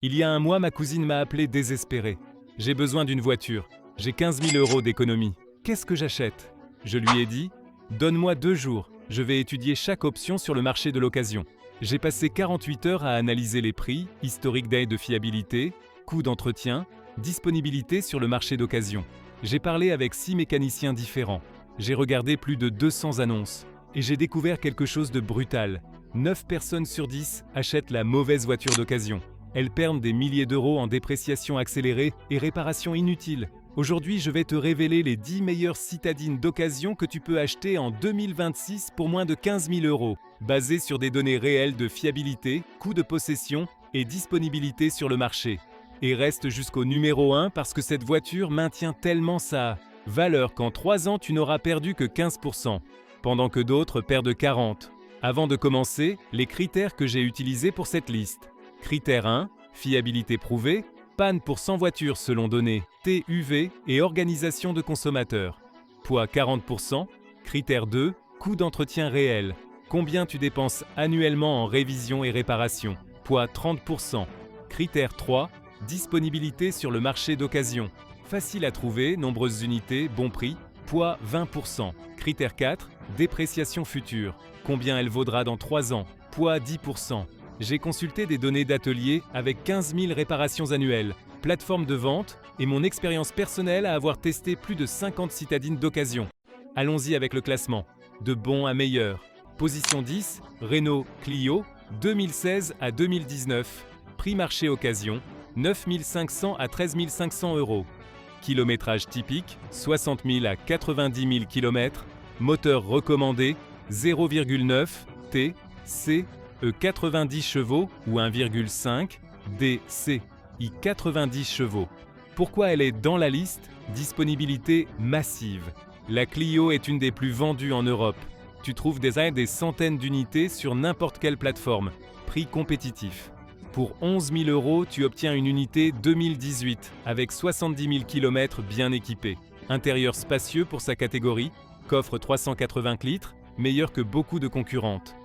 Il y a un mois, ma cousine m'a appelé désespérée. J'ai besoin d'une voiture. J'ai 15 000 € d'économie. Qu'est-ce que j'achète? Je lui ai dit, donne-moi 2 jours. Je vais étudier chaque option sur le marché de l'occasion. J'ai passé 48 heures à analyser les prix, historique d'aide de fiabilité, coût d'entretien, disponibilité sur le marché d'occasion. J'ai parlé avec 6 mécaniciens différents. J'ai regardé plus de 200 annonces. Et j'ai découvert quelque chose de brutal. 9 personnes sur 10 achètent la mauvaise voiture d'occasion. Elles perdent des milliers d'euros en dépréciation accélérée et réparation inutile. Aujourd'hui, je vais te révéler les 10 meilleures citadines d'occasion que tu peux acheter en 2026 pour moins de 15 000 €, basées sur des données réelles de fiabilité, coût de possession et disponibilité sur le marché. Et reste jusqu'au numéro 1 parce que cette voiture maintient tellement sa valeur qu'en 3 ans, tu n'auras perdu que 15%, pendant que d'autres perdent 40%. Avant de commencer, les critères que j'ai utilisés pour cette liste. Critère 1, fiabilité prouvée, panne pour 100 voitures selon données TUV et organisation de consommateurs. Poids 40%. Critère 2, coût d'entretien réel. Combien tu dépenses annuellement en révision et réparation. Poids 30%. Critère 3, disponibilité sur le marché d'occasion. Facile à trouver, nombreuses unités, bon prix. Poids 20%. Critère 4, dépréciation future. Combien elle vaudra dans 3 ans. Poids 10%. J'ai consulté des données d'atelier avec 15 000 réparations annuelles, plateforme de vente et mon expérience personnelle à avoir testé plus de 50 citadines d'occasion. Allons-y avec le classement. De bon à meilleur. Position 10, Renault Clio, 2016 à 2019. Prix marché occasion, 9 500 à 13 500 €. Kilométrage typique, 60 000 à 90 000 km. Moteur recommandé, 0,9 T, C, E 90 chevaux ou 1,5 DC I 90 chevaux. Pourquoi elle est dans la liste? Disponibilité massive. La Clio est une des plus vendues en Europe. Tu trouves des centaines d'unités sur n'importe quelle plateforme. Prix compétitif. Pour 11 000 €, tu obtiens une unité 2018 avec 70 000 km bien équipée. Intérieur spacieux pour sa catégorie, coffre 380 litres, meilleur que beaucoup de concurrentes.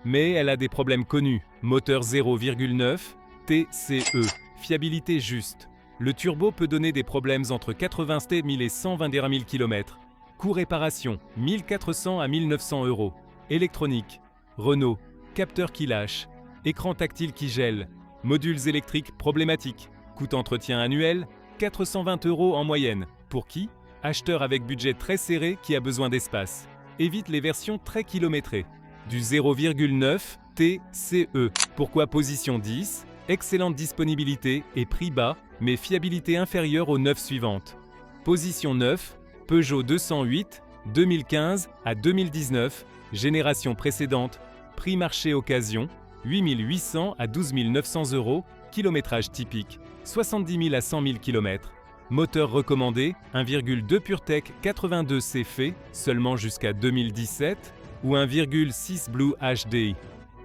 Mais elle a des problèmes connus. Moteur 0,9 TCE, fiabilité juste. Le turbo peut donner des problèmes entre 87 000 et 121 000 km. Coût réparation, 1 400 à 1 900 €. Électronique, Renault, capteur qui lâche, écran tactile qui gèle, modules électriques problématiques. Coût entretien annuel, 420 € en moyenne. Pour qui? Acheteur avec budget très serré qui a besoin d'espace. Évite les versions très kilométrées. Du 0,9 TCE. Pourquoi position 10? Excellente disponibilité et prix bas, mais fiabilité inférieure aux 9 suivantes. Position 9, Peugeot 208, 2015 à 2019, génération précédente, prix marché occasion, 8 800 à 12 900 €, kilométrage typique, 70 000 à 100 000 km. Moteur recommandé, 1,2 PureTech 82 CF, seulement jusqu'à 2017, ou 1,6 Blue HDI.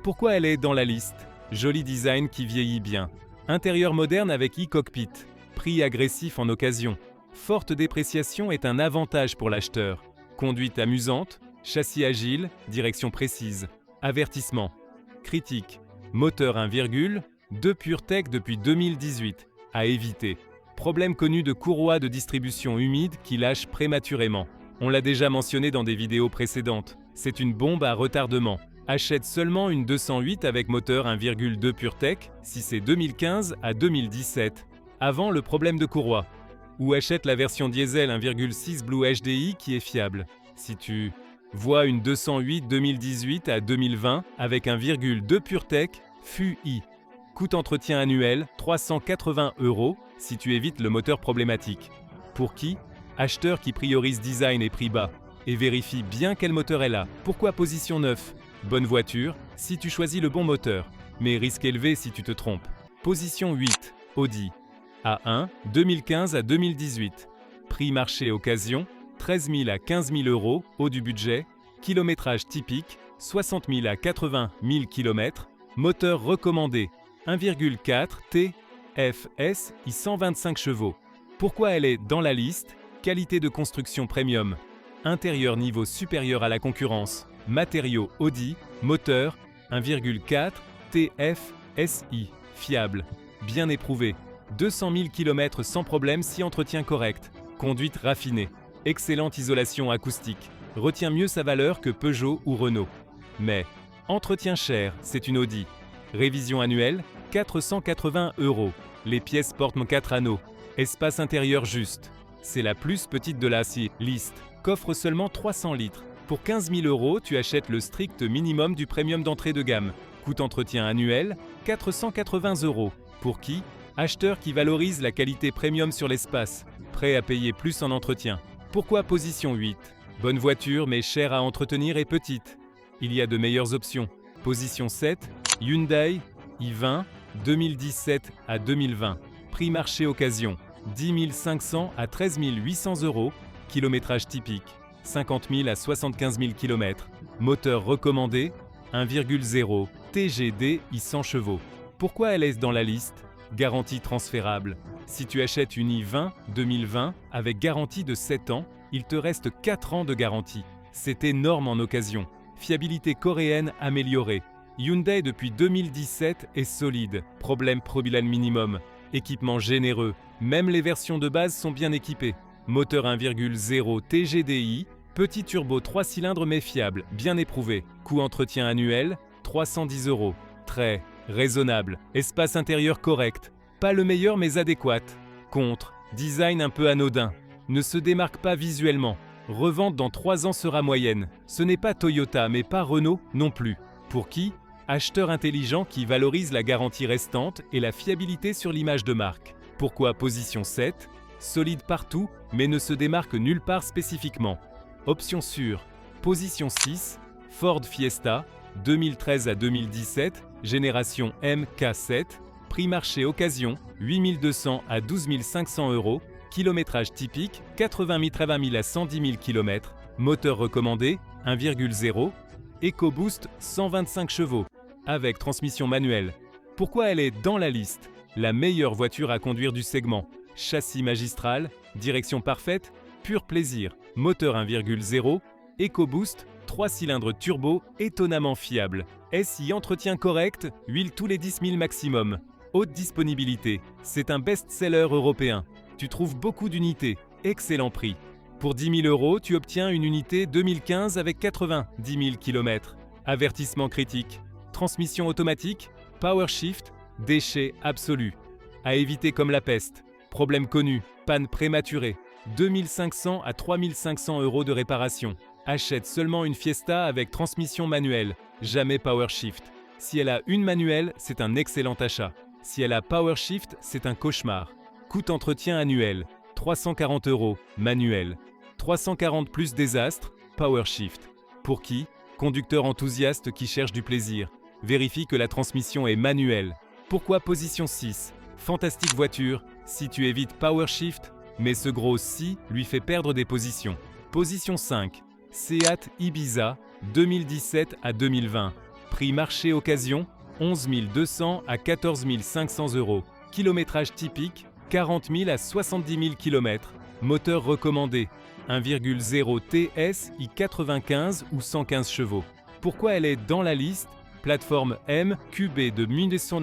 Pourquoi elle est dans la liste? Joli design qui vieillit bien. Intérieur moderne avec e-cockpit. Prix agressif en occasion. Forte dépréciation est un avantage pour l'acheteur. Conduite amusante, châssis agile, direction précise. Avertissement. Critique. Moteur 1,2 PureTech depuis 2018. À éviter. Problème connu de courroie de distribution humide qui lâche prématurément. On l'a déjà mentionné dans des vidéos précédentes. C'est une bombe à retardement. Achète seulement une 208 avec moteur 1,2 PureTech si c'est 2015 à 2017, avant le problème de courroie. Ou achète la version diesel 1,6 Blue HDI qui est fiable. Si tu vois une 208 2018 à 2020 avec 1,2 PureTech FUI. Coût entretien annuel 380 € si tu évites le moteur problématique. Pour qui? Acheteur qui priorise design et prix bas. Et vérifie bien quel moteur elle a. Pourquoi position 9? Bonne voiture si tu choisis le bon moteur, mais risque élevé si tu te trompes. Position 8, Audi. A1, 2015 à 2018. Prix marché occasion, 13 000 à 15 000 €, haut du budget. Kilométrage typique, 60 000 à 80 000 km. Moteur recommandé, 1,4 TFS I 125 chevaux. Pourquoi elle est dans la liste? Qualité de construction premium. Intérieur niveau supérieur à la concurrence. Matériaux Audi. Moteur 1,4 TFSI. Fiable. bien éprouvé. 200 000 km sans problème si entretien correct. Conduite raffinée. Excellente isolation acoustique. Retient mieux sa valeur que Peugeot ou Renault. Mais, entretien cher, c'est une Audi. Révision annuelle, 480 €. Les pièces portent 4 anneaux. Espace intérieur juste. C'est la plus petite de la liste. Coffre seulement 300 litres. Pour 15 000 €, tu achètes le strict minimum du premium d'entrée de gamme. Coût entretien annuel, 480 €. Pour qui? Acheteur qui valorise la qualité premium sur l'espace. Prêt à payer plus en entretien. Pourquoi position 8? Bonne voiture mais chère à entretenir et petite. Il y a de meilleures options. Position 7, Hyundai i20 2017 à 2020. Prix marché occasion, 10 500 à 13 800 €. Kilométrage typique, 50 000 à 75 000 km. Moteur recommandé, 1,0 TGD i 100 chevaux. Pourquoi elle est dans la liste? Garantie transférable. Si tu achètes une i20 2020 avec garantie de 7 ans, il te reste 4 ans de garantie. C'est énorme en occasion. Fiabilité coréenne améliorée. Hyundai depuis 2017 est solide. Problème minimum. Équipement généreux. Même les versions de base sont bien équipées. Moteur 1,0 TGDI. Petit turbo 3 cylindres mais fiable, bien éprouvé. Coût entretien annuel, 310 €. Très raisonnable. Espace intérieur correct. Pas le meilleur mais adéquat. Contre. Design un peu anodin. Ne se démarque pas visuellement. Revente dans 3 ans sera moyenne. Ce n'est pas Toyota mais pas Renault non plus. Pour qui? Acheteur intelligent qui valorise la garantie restante et la fiabilité sur l'image de marque. Pourquoi position 7? Solide partout mais ne se démarque nulle part spécifiquement. Option sûre. Position 6, Ford Fiesta, 2013 à 2017, génération MK7, prix marché occasion, 8 200 à 12 500 €, kilométrage typique, 80 000 à 110 000 km, moteur recommandé, 1,0, EcoBoost 125 chevaux, avec transmission manuelle. Pourquoi elle est dans la liste? La meilleure voiture à conduire du segment. Châssis magistral, direction parfaite, pur plaisir. Moteur 1,0, EcoBoost, 3 cylindres turbo, étonnamment fiable. SI entretien correct, huile tous les 10 000 maximum. Haute disponibilité, c'est un best-seller européen. Tu trouves beaucoup d'unités, excellent prix. Pour 10 000 €, tu obtiens une unité 2015 avec 90 000 km. Avertissement critique, transmission automatique, power shift, déchet absolu. À éviter comme la peste. Problème connu, panne prématurée. 2 500 à 3 500 € de réparation. Achète seulement une Fiesta avec transmission manuelle, jamais power shift. Si elle a une manuelle, c'est un excellent achat. Si elle a power shift, c'est un cauchemar. Coût entretien annuel, 340 €, manuel. 340 plus désastre, power shift. Pour qui? Conducteur enthousiaste qui cherche du plaisir. Vérifie que la transmission est manuelle. Pourquoi position 6? Fantastique voiture, si tu évites power shift, mais ce gros si lui fait perdre des positions. Position 5, Seat Ibiza, 2017 à 2020. Prix marché occasion, 11 200 à 14 500 €. Kilométrage typique, 40 000 à 70 000 km. Moteur recommandé, 1,0 TS i95 ou 115 chevaux. Pourquoi elle est dans la liste? Plateforme MQB de Munition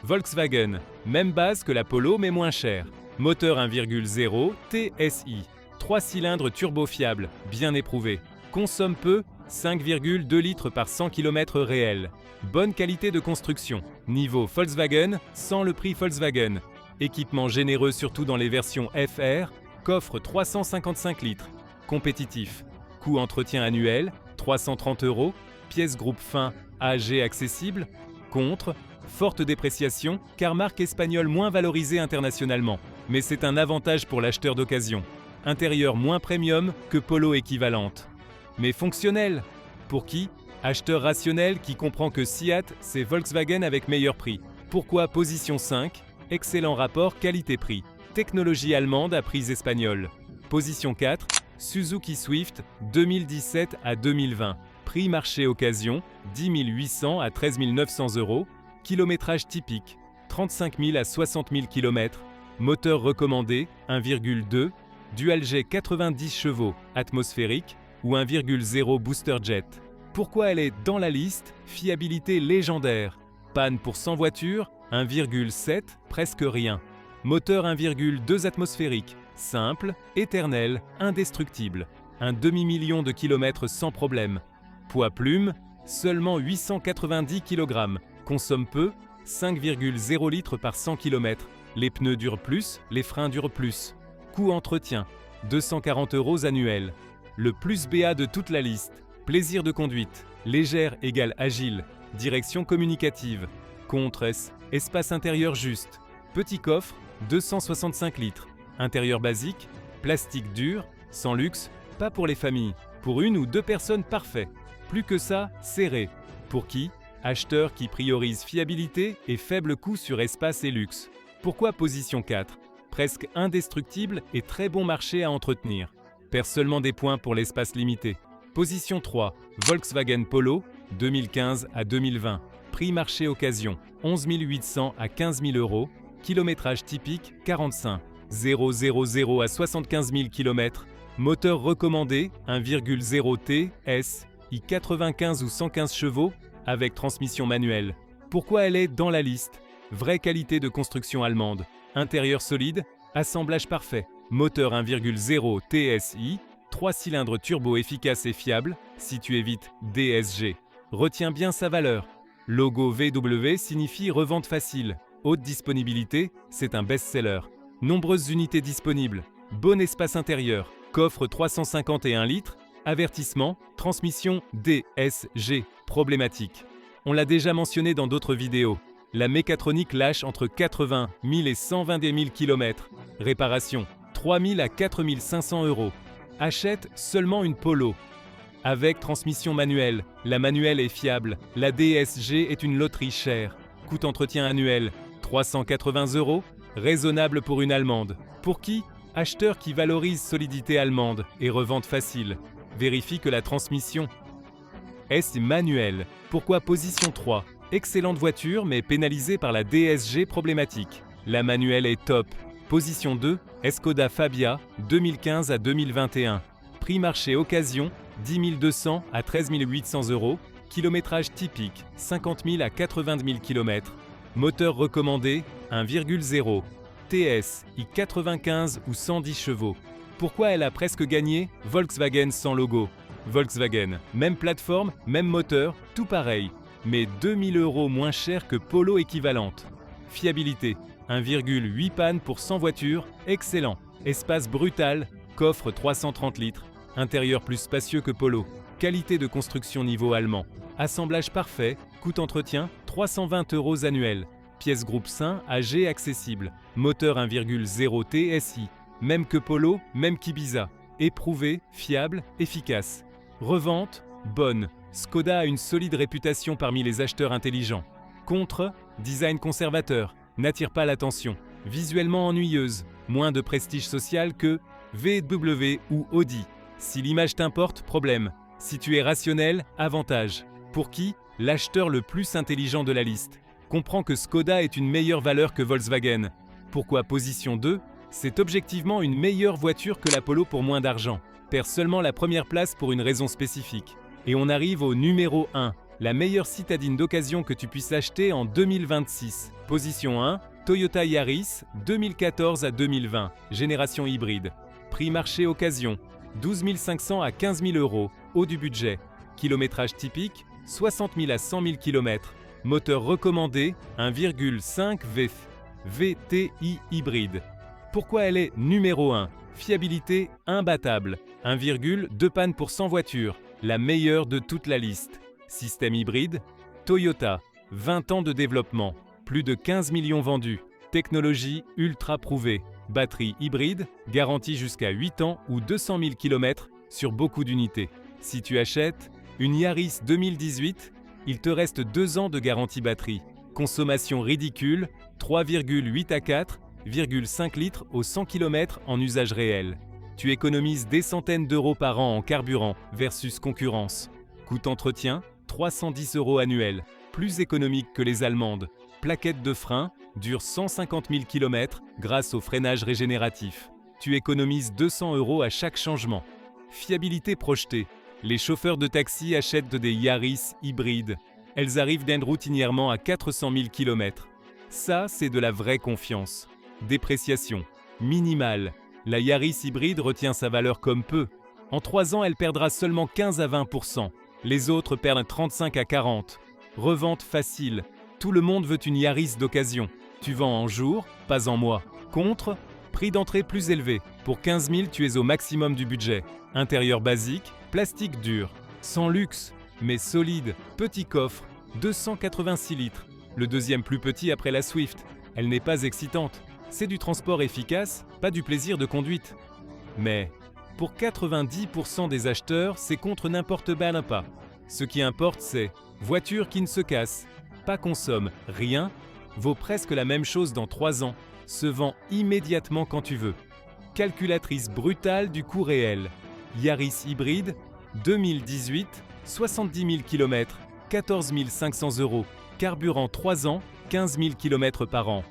Volkswagen. Même base que la Polo mais moins cher. Moteur 1,0 TSI. 3 cylindres turbo fiables, bien éprouvé. Consomme peu, 5,2 litres par 100 km réel. Bonne qualité de construction. Niveau Volkswagen, sans le prix Volkswagen. Équipement généreux surtout dans les versions FR. Coffre 355 litres. Compétitif. Coût entretien annuel, 330 €. Pièces groupe fin, AG accessible. Contre. Forte dépréciation, car marque espagnole moins valorisée internationalement. Mais c'est un avantage pour l'acheteur d'occasion. Intérieur moins premium que Polo équivalente. Mais fonctionnel. Pour qui? Acheteur rationnel qui comprend que Seat, c'est Volkswagen avec meilleur prix. Pourquoi position 5? Excellent rapport qualité-prix. Technologie allemande à prix espagnol. Position 4, Suzuki Swift 2017 à 2020. Prix marché occasion, 10 800 à 13 900 €. Kilométrage typique, 35 000 à 60 000 km. Moteur recommandé, 1,2. Dual G 90 chevaux, atmosphérique ou 1,0 booster jet. Pourquoi elle est dans la liste? Fiabilité légendaire. Panne pour 100 voitures, 1,7, presque rien. Moteur 1,2 atmosphérique, simple, éternel, indestructible. Un demi-million de kilomètres sans problème. Poids plume, seulement 890 kg. Consomme peu, 5,0 litres par 100 km. Les pneus durent plus, les freins durent plus. Coût entretien, 240 € annuels. Le plus BA de toute la liste. Plaisir de conduite, légère égale agile. Direction communicative. Contre-S, espace intérieur juste. Petit coffre, 265 litres. Intérieur basique, plastique dur, sans luxe, pas pour les familles. Pour une ou deux personnes, parfait. Plus que ça, serré. Pour qui? Acheteur qui priorise fiabilité et faible coût sur espace et luxe. Pourquoi position 4? Presque indestructible et très bon marché à entretenir. Perd seulement des points pour l'espace limité. Position 3, Volkswagen Polo, 2015 à 2020. Prix marché occasion, 11 800 à 15 000 €. Kilométrage typique, 45. 000 à 75 000 km. Moteur recommandé, 1,0 T, S, i95 ou 115 chevaux, avec transmission manuelle. Pourquoi elle est dans la liste? Vraie qualité de construction allemande. Intérieur solide, assemblage parfait. Moteur 1,0 TSI, 3 cylindres turbo efficace et fiable, si tu évites DSG. Retiens bien sa valeur. Logo VW signifie revente facile. Haute disponibilité, c'est un best-seller. Nombreuses unités disponibles. Bon espace intérieur. Coffre 351 litres. Avertissement, transmission DSG, problématique. On l'a déjà mentionné dans d'autres vidéos. La mécatronique lâche entre 80 000 et 120 000 km. Réparation, 3 000 à 4 500 €. Achète seulement une Polo. Avec transmission manuelle, la manuelle est fiable. La DSG est une loterie chère. Coût entretien annuel, 380 €. Raisonnable pour une allemande. Pour qui? Acheteur qui valorise solidité allemande et revente facile. Vérifie que la transmission est manuelle. Pourquoi position 3? Excellente voiture mais pénalisée par la DSG problématique. La manuelle est top. Position 2, Skoda Fabia, 2015 à 2021. Prix marché occasion, 10 200 à 13 800 €. Kilométrage typique, 50 000 à 80 000 km. Moteur recommandé, 1,0. TS, i95 ou 110 chevaux. Pourquoi elle a presque gagné? Volkswagen sans logo. Volkswagen, même plateforme, même moteur, tout pareil. Mais 2000 € moins cher que Polo équivalente. Fiabilité, 1,8 panne pour 100 voitures, excellent. Espace brutal, coffre 330 litres. Intérieur plus spacieux que Polo. Qualité de construction niveau allemand. Assemblage parfait, coût entretien, 320 € annuels. Pièces groupe sain, AG accessible. Moteur 1,0 TSI. Même que Polo, même qu'Ibiza. Éprouvé, fiable, efficace. Revente, bonne. Skoda a une solide réputation parmi les acheteurs intelligents. Contre, design conservateur, n'attire pas l'attention. Visuellement ennuyeuse, moins de prestige social que VW ou Audi. Si l'image t'importe, problème. Si tu es rationnel, avantage. Pour qui? L'acheteur le plus intelligent de la liste. Comprends que Skoda est une meilleure valeur que Volkswagen. Pourquoi position 2? C'est objectivement une meilleure voiture que la Polo pour moins d'argent. Perd seulement la première place pour une raison spécifique. Et on arrive au numéro 1, la meilleure citadine d'occasion que tu puisses acheter en 2026. Position 1, Toyota Yaris, 2014 à 2020, génération hybride. Prix marché occasion, 12 500 à 15 000 €, haut du budget. Kilométrage typique, 60 000 à 100 000 km. Moteur recommandé, 1,5 VTI hybride. Pourquoi elle est numéro 1? Fiabilité imbattable, 1,2 panne pour 100 voitures, la meilleure de toute la liste. Système hybride, Toyota, 20 ans de développement, plus de 15 millions vendus. Technologie ultra prouvée, batterie hybride, garantie jusqu'à 8 ans ou 200 000 km sur beaucoup d'unités. Si tu achètes une Yaris 2018, il te reste 2 ans de garantie batterie. Consommation ridicule, 3,8 à 4,5 litres au 100 km en usage réel. Tu économises des centaines d'euros par an en carburant versus concurrence. Coût entretien, 310 € annuels, plus économique que les allemandes. Plaquette de frein, dure 150 000 km grâce au freinage régénératif. Tu économises 200 € à chaque changement. Fiabilité projetée. Les chauffeurs de taxi achètent des Yaris hybrides. Elles arrivent routinièrement à 400 000 km. Ça, c'est de la vraie confiance. Dépréciation minimale. La Yaris hybride retient sa valeur comme peu. En 3 ans, elle perdra seulement 15 à 20%. Les autres perdent 35 à 40. Revente facile. Tout le monde veut une Yaris d'occasion. Tu vends en jour, pas en mois. Contre, prix d'entrée plus élevé. Pour 15 000, tu es au maximum du budget. Intérieur basique, plastique dur. Sans luxe, mais solide. Petit coffre, 286 litres. Le deuxième plus petit après la Swift. Elle n'est pas excitante. C'est du transport efficace, pas du plaisir de conduite. Mais pour 90% des acheteurs, c'est contre n'importe pas. Ce qui importe, c'est voiture qui ne se casse, pas consomme, rien, vaut presque la même chose dans 3 ans, se vend immédiatement quand tu veux. Calculatrice brutale du coût réel. Yaris hybride, 2018, 70 000 km, 14 500 €. Carburant 3 ans, 15 000 km par an.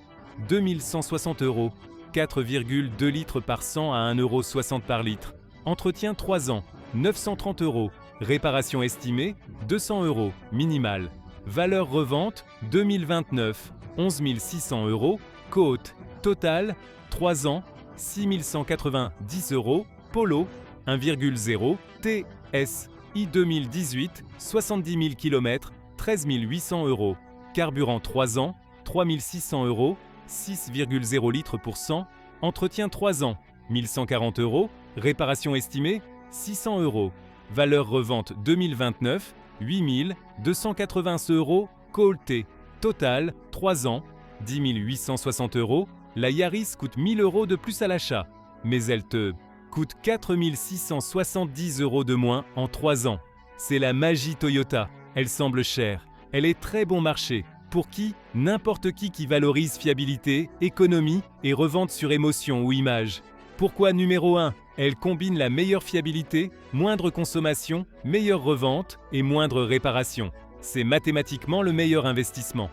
2160 €, 4,2 litres par 100 à 1,60 € par litre. Entretien 3 ans, 930 €. Réparation estimée, 200 € minimale. Valeur revente, 2029, 11 600 €. Côte, total, 3 ans, 6 190 €. Polo, 1,0 TSI 2018, 70 000 km, 13 800 €. Carburant 3 ans, 3 600 €, 6,0 litres pour 100. Entretien 3 ans, 1140 €. Réparation estimée, 600 €. Valeur revente 2029, 8 280 €. Colté. Total, 3 ans, 10 860 €. La Yaris coûte 1 000 € de plus à l'achat, mais elle te coûte 4 670 € de moins en 3 ans. C'est la magie Toyota. Elle semble chère. Elle est très bon marché. Pour qui? N'importe qui valorise fiabilité, économie et revente sur émotion ou image. Pourquoi numéro 1? Elle combine la meilleure fiabilité, moindre consommation, meilleure revente et moindre réparation. C'est mathématiquement le meilleur investissement.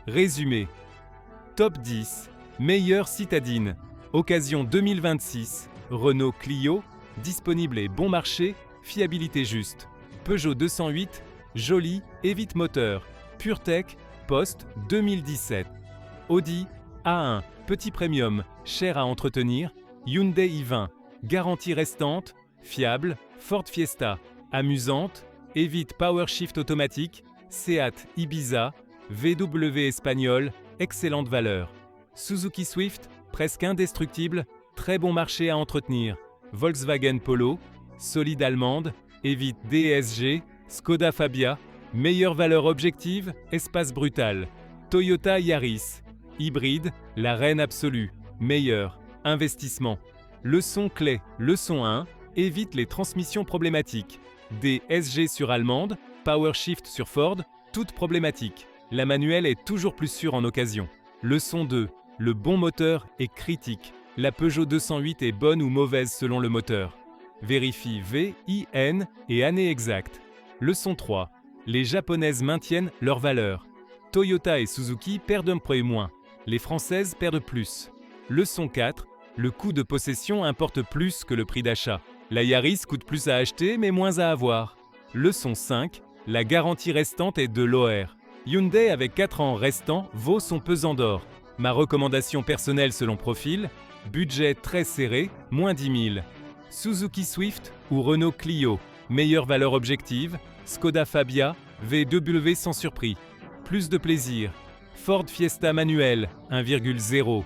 Résumé. Top 10. Meilleure citadine. Occasion 2026. Renault Clio. Disponible et bon marché. Fiabilité juste. Peugeot 208. Joli et vite moteur. PureTech. Post 2017. Audi A1. Petit premium. Cher à entretenir. Hyundai i20. Garantie restante. Fiable. Ford Fiesta. Amusante. Evite PowerShift automatique. Seat Ibiza. VW espagnol. Excellente valeur. Suzuki Swift. Presque indestructible. Très bon marché à entretenir. Volkswagen Polo. Solide allemande. Evite DSG. Skoda Fabia. Meilleure valeur objective, espace brutal. Toyota Yaris. Hybride, la reine absolue. Meilleur, investissement. Leçon clé, leçon 1, évite les transmissions problématiques. DSG sur allemande, PowerShift sur Ford, toutes problématiques. La manuelle est toujours plus sûre en occasion. Leçon 2, le bon moteur est critique. La Peugeot 208 est bonne ou mauvaise selon le moteur. Vérifie VIN et année exacte. Leçon 3. Les Japonaises maintiennent leur valeur. Toyota et Suzuki perdent un peu moins. Les Françaises perdent plus. Leçon 4. Le coût de possession importe plus que le prix d'achat. La Yaris coûte plus à acheter mais moins à avoir. Leçon 5. La garantie restante est de l'OR. Hyundai avec 4 ans restants vaut son pesant d'or. Ma recommandation personnelle selon profil, budget très serré, moins 10 000. Suzuki Swift ou Renault Clio, meilleure valeur objective. Skoda Fabia, VW sans surpris. Plus de plaisir. Ford Fiesta manuel, 1,0.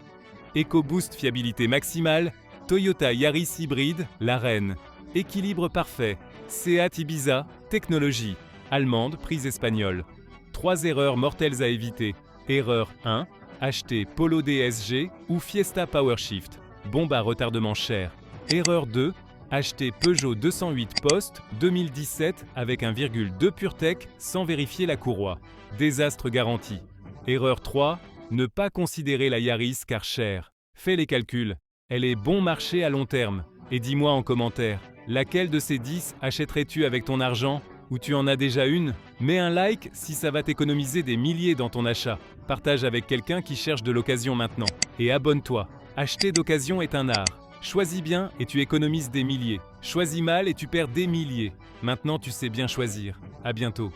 EcoBoost fiabilité maximale. Toyota Yaris hybride, la reine. Équilibre parfait. Seat Ibiza, technologie. Allemande, prise espagnole. 3 erreurs mortelles à éviter. Erreur 1. Acheter Polo DSG ou Fiesta PowerShift. Bombe à retardement cher. Erreur 2. Acheter Peugeot 208 Post 2017 avec 1,2 PureTech sans vérifier la courroie. Désastre garanti. Erreur 3. Ne pas considérer la Yaris car chère. Fais les calculs. Elle est bon marché à long terme. Et dis-moi en commentaire, laquelle de ces 10 achèterais-tu avec ton argent? Ou tu en as déjà une? Mets un like si ça va t'économiser des milliers dans ton achat. Partage avec quelqu'un qui cherche de l'occasion maintenant. Et abonne-toi. Acheter d'occasion est un art. Choisis bien et tu économises des milliers. Choisis mal et tu perds des milliers. Maintenant tu sais bien choisir. À bientôt.